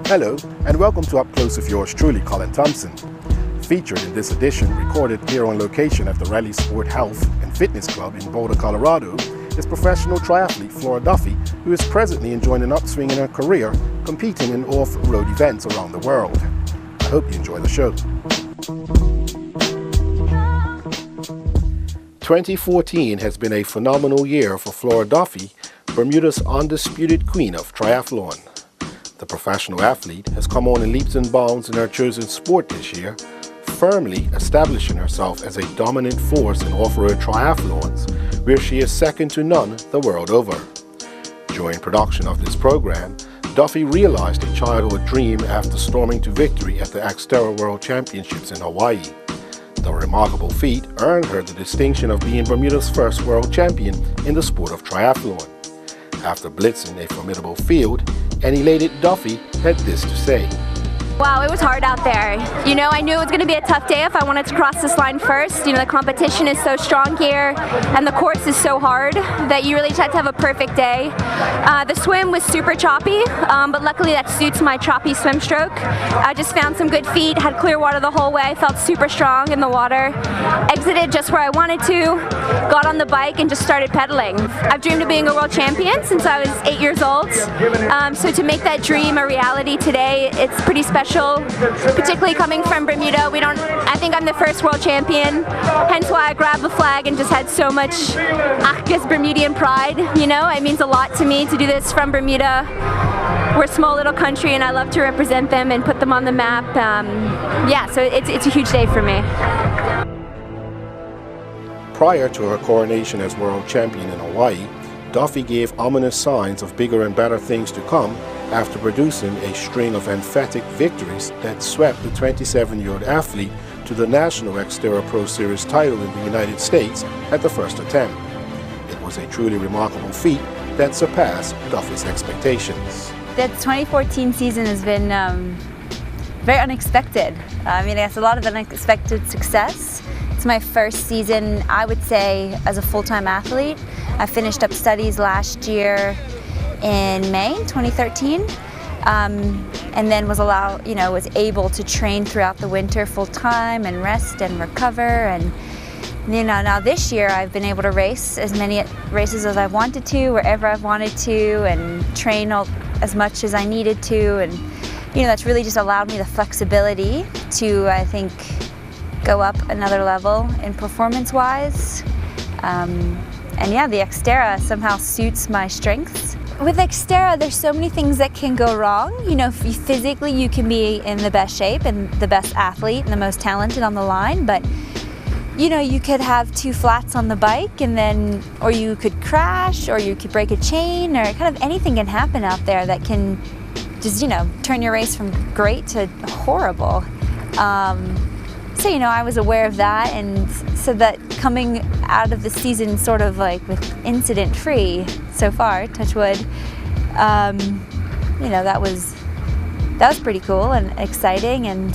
Hello, and welcome to Up Close with yours truly, Colin Thompson. Featured in this edition, recorded here on location at the Rally Sport Health and Fitness Club in Boulder, Colorado, is professional triathlete Flora Duffy, who is presently enjoying an upswing in her career, competing in off-road events around the world. I hope you enjoy the show. 2014 has been a phenomenal year for Flora Duffy, Bermuda's undisputed queen of triathlon. The professional athlete has come on in leaps and bounds in her chosen sport this year, firmly establishing herself as a dominant force in off-road triathlons, where she is second to none the world over. During production of this program, Duffy realized a childhood dream after storming to victory at the Xterra World Championships in Hawaii. The remarkable feat earned her the distinction of being Bermuda's first world champion in the sport of triathlon. After blitzing a formidable field, an elated Duffy had this to say. Wow, it was hard out there. You know, I knew it was going to be a tough day if I wanted to cross this line first. You know, the competition is so strong here, and the course is so hard that you really just have to have a perfect day. The swim was super choppy, but luckily that suits my choppy swim stroke. I just found some good feet, had clear water the whole way, felt super strong in the water. Exited just where I wanted to, got on the bike and just started pedaling. I've dreamed of being a world champion since I was 8 years old. So to make that dream a reality today, it's pretty special. Particularly coming from Bermuda, I think I'm the first world champion, hence why I grabbed the flag and just had so much, I guess, Bermudian pride, you know. It means a lot to me to do this from Bermuda. We're a small little country and I love to represent them and put them on the map. Yeah, so it's a huge day for me. Prior to her coronation as world champion in Hawaii, Duffy gave ominous signs of bigger and better things to come after producing a string of emphatic victories that swept the 27-year-old athlete to the national Xterra Pro Series title in the United States at the first attempt. It was a truly remarkable feat that surpassed Duffy's expectations. The 2014 season has been very unexpected. I mean, it's a lot of unexpected success. It's my first season, I would say, as a full-time athlete. I finished up studies last year in May 2013, and then was able to train throughout the winter full-time and rest and recover. And now this year I've been able to race as many races as I wanted to, wherever I've wanted to, and train as much as I needed to. And that's really just allowed me the flexibility to, I think, go up another level in performance-wise. And yeah, the Xterra somehow suits my strengths. With Xterra, there's so many things that can go wrong. Physically you can be in the best shape and the best athlete and the most talented on the line, but you could have two flats on the bike, and or you could crash, or you could break a chain, or kind of anything can happen out there that can just, turn your race from great to horrible. So, I was aware of that, and so that coming out of the season sort of like with incident free so far, touch wood, that was pretty cool and exciting, and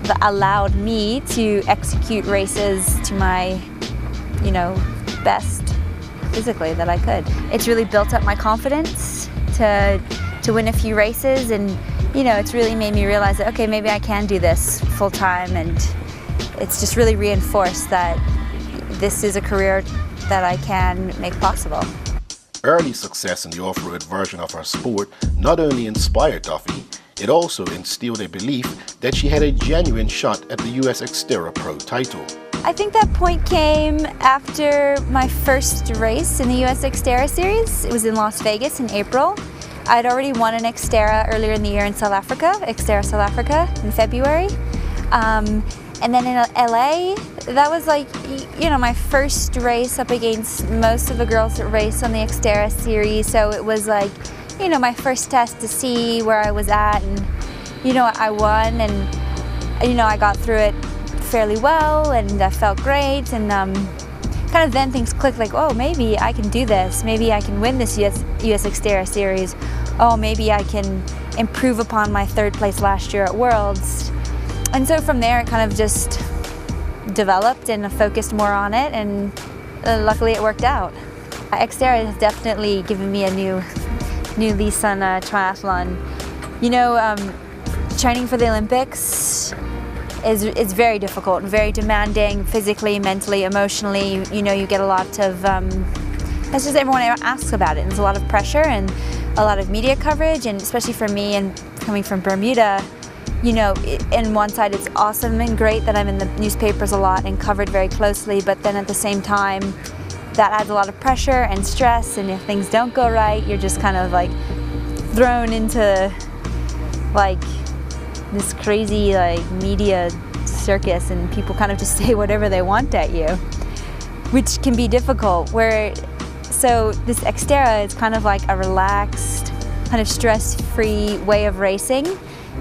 that allowed me to execute races to my, best physically that I could. It's really built up my confidence to win a few races, and it's really made me realize that, okay, maybe I can do this full time, and it's just really reinforced that this is a career that I can make possible. Early success in the off-road version of her sport not only inspired Duffy, it also instilled a belief that she had a genuine shot at the US Xterra Pro title. I think that point came after my first race in the US Xterra Series. It was in Las Vegas in April. I'd already won an Xterra earlier in the year in South Africa, Xterra South Africa in February. And then in LA, that was like, my first race up against most of the girls that race on the Xterra series. So it was like, my first test to see where I was at, and, I won, and, I got through it fairly well, and I felt great, and kind of then things clicked, like, oh, maybe I can do this. Maybe I can win this US Xterra series. Oh, maybe I can improve upon my third place last year at Worlds. And so from there, it kind of just developed, and I focused more on it, and luckily it worked out. Xterra has definitely given me a new lease on triathlon. You know, training for the Olympics is very difficult, very demanding physically, mentally, emotionally. You know, you get a lot of, that's just everyone asks about it. There's a lot of pressure and a lot of media coverage, and especially for me and coming from Bermuda, you know, in one side it's awesome and great that I'm in the newspapers a lot and covered very closely, but then at the same time, that adds a lot of pressure and stress, and if things don't go right, you're just kind of like thrown into like this crazy like media circus, and people kind of just say whatever they want at you, which can be difficult. So this Xterra is kind of like a relaxed, kind of stress-free way of racing,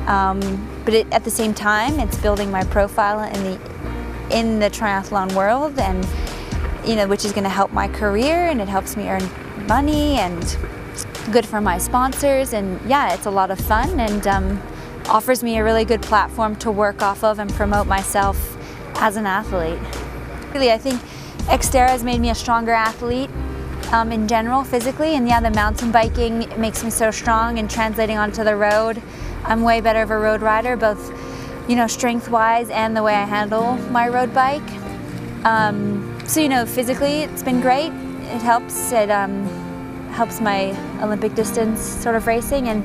but at the same time, it's building my profile in the triathlon world, and you know, which is going to help my career, and it helps me earn money and good for my sponsors, and yeah, it's a lot of fun, and offers me a really good platform to work off of and promote myself as an athlete. Really, I think Xterra has made me a stronger athlete in general, physically, and yeah, the mountain biking makes me so strong, and translating onto the road, I'm way better of a road rider, both, you know, strength-wise and the way I handle my road bike. So, you know, physically it's been great. It helps. It helps my Olympic distance sort of racing, and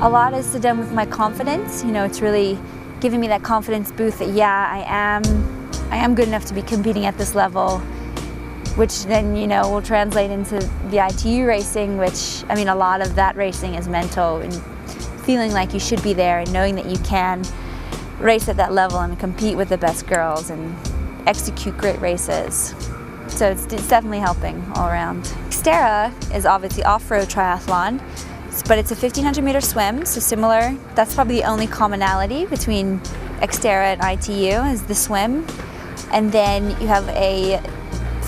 a lot is to do with my confidence. You know, it's really giving me that confidence boost that yeah, I am good enough to be competing at this level, which then, you know, will translate into the ITU racing, which, I mean, a lot of that racing is mental, and feeling like you should be there and knowing that you can race at that level and compete with the best girls and execute great races. So it's definitely helping all around. Xterra is obviously off-road triathlon, but it's a 1,500 meter swim, so similar. That's probably the only commonality between Xterra and ITU is the swim. And then you have a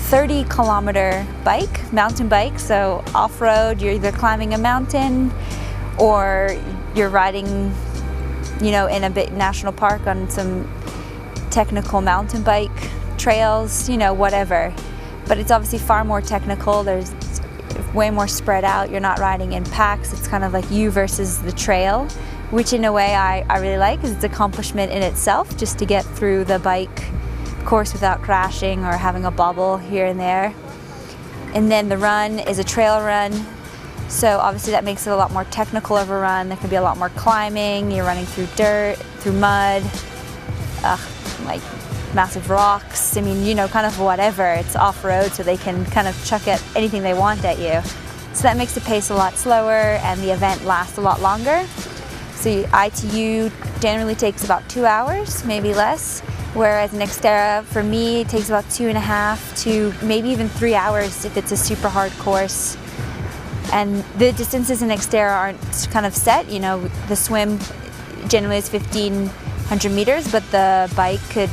30-kilometer bike, mountain bike, so off-road, you're either climbing a mountain or you're riding, you know, in a big national park on some technical mountain bike trails, you know, whatever. But it's obviously far more technical. There's way more spread out. You're not riding in packs. It's kind of like you versus the trail, which in a way I really like, because it's an accomplishment in itself, just to get through the bike course without crashing or having a bobble here and there. And then the run is a trail run. So obviously that makes it a lot more technical of a run. There can be a lot more climbing. You're running through dirt, through mud, like massive rocks. I mean, you know, kind of whatever. It's off-road, so they can kind of chuck at anything they want at you. So that makes the pace a lot slower, and the event lasts a lot longer. So ITU generally takes about 2 hours, maybe less, whereas in Xterra, for me, it takes about 2.5 to maybe even 3 hours if it's a super hard course. And the distances in Xterra aren't kind of set. You know, the swim generally is 1,500 meters, but the bike could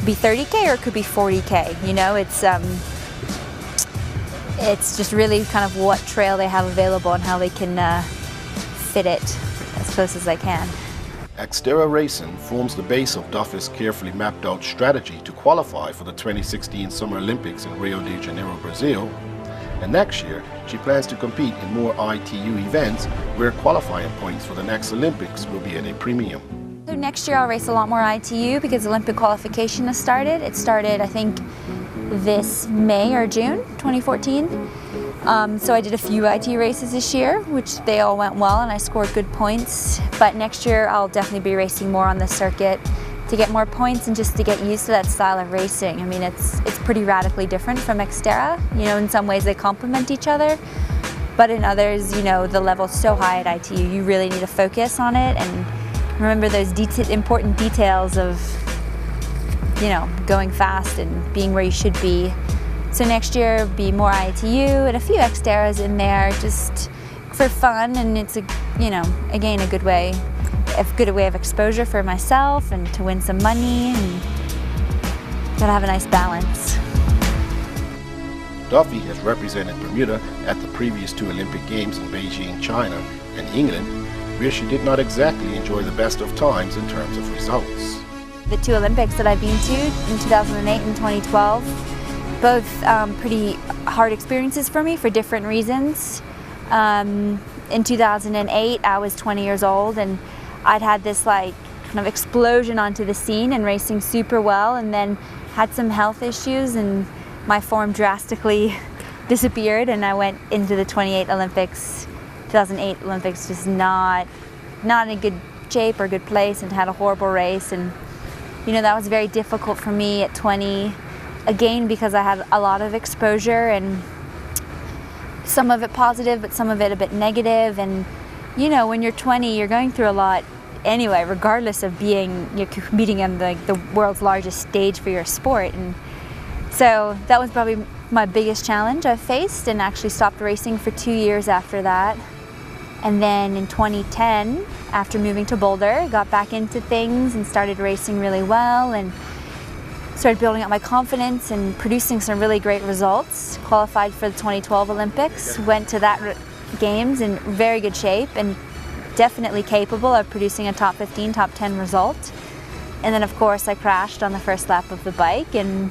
be 30K or it could be 40K. You know, it's just really kind of what trail they have available and how they can fit it as close as they can. Xterra Racing forms the base of Duffy's carefully mapped out strategy to qualify for the 2016 Summer Olympics in Rio de Janeiro, Brazil. And next year, she plans to compete in more ITU events where qualifying points for the next Olympics will be at a premium. So next year I'll race a lot more ITU because Olympic qualification has started. It started, I think, this May or June 2014. So I did a few ITU races this year, which they all went well, and I scored good points. But next year I'll definitely be racing more on the circuit to get more points and just to get used to that style of racing. I mean, it's pretty radically different from Xterra. You know, in some ways they complement each other, but in others, you know, the level's so high at ITU, you really need to focus on it and remember those important details of, you know, going fast and being where you should be. So next year, be more ITU and a few Xterras in there just for fun, and it's a, you know, again, a good way of exposure for myself and to win some money, and gotta have a nice balance. Duffy has represented Bermuda at the previous 2 Olympic Games in Beijing, China, and England, where she did not exactly enjoy the best of times in terms of results. The 2 Olympics that I've been to in 2008 and 2012, both pretty hard experiences for me for different reasons. In 2008, I was 20 years old, and I'd had this like kind of explosion onto the scene and racing super well, and then had some health issues and my form drastically disappeared, and I went into the 2008 Olympics just not in a good shape or good place, and had a horrible race. And you know, that was very difficult for me at 20, again because I had a lot of exposure, and some of it positive but some of it a bit negative. And you know, when you're 20, you're going through a lot anyway, regardless of you're competing on the world's largest stage for your sport. And so that was probably my biggest challenge I've faced, and actually stopped racing for 2 years after that. And then in 2010, after moving to Boulder, got back into things and started racing really well, and started building up my confidence and producing some really great results. Qualified for the 2012 Olympics, went to that games in very good shape and definitely capable of producing a top 15, top 10 result. And then of course I crashed on the first lap of the bike, and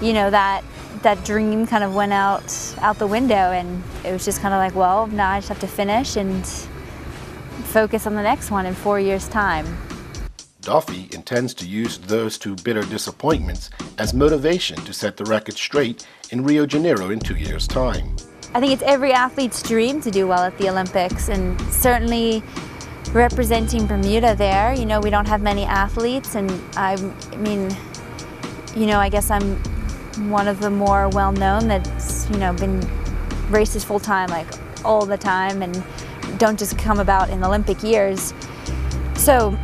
you know, that dream kind of went out the window, and it was just kind of like, well, now I just have to finish and focus on the next one in 4 years' time. Duffy intends to use those two bitter disappointments as motivation to set the record straight in Rio de Janeiro in 2 years' time. I think it's every athlete's dream to do well at the Olympics, and certainly representing Bermuda there, you know, we don't have many athletes, and I mean, you know, I guess I'm one of the more well-known that's, you know, been races full-time, like all the time, and don't just come about in Olympic years. So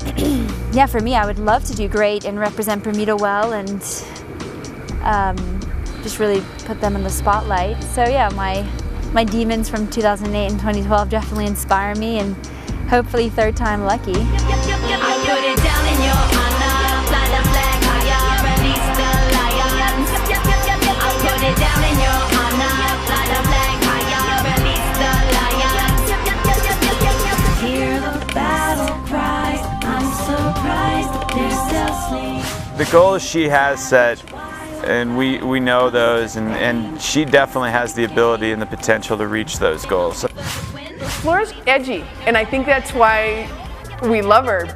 yeah, for me, I would love to do great and represent Bermuda well, and just really put them in the spotlight. So yeah, my demons from 2008 and 2012 definitely inspire me, and hopefully third time lucky. The goals she has set, and we know those, and she definitely has the ability and the potential to reach those goals. Flora's edgy, and I think that's why we love her.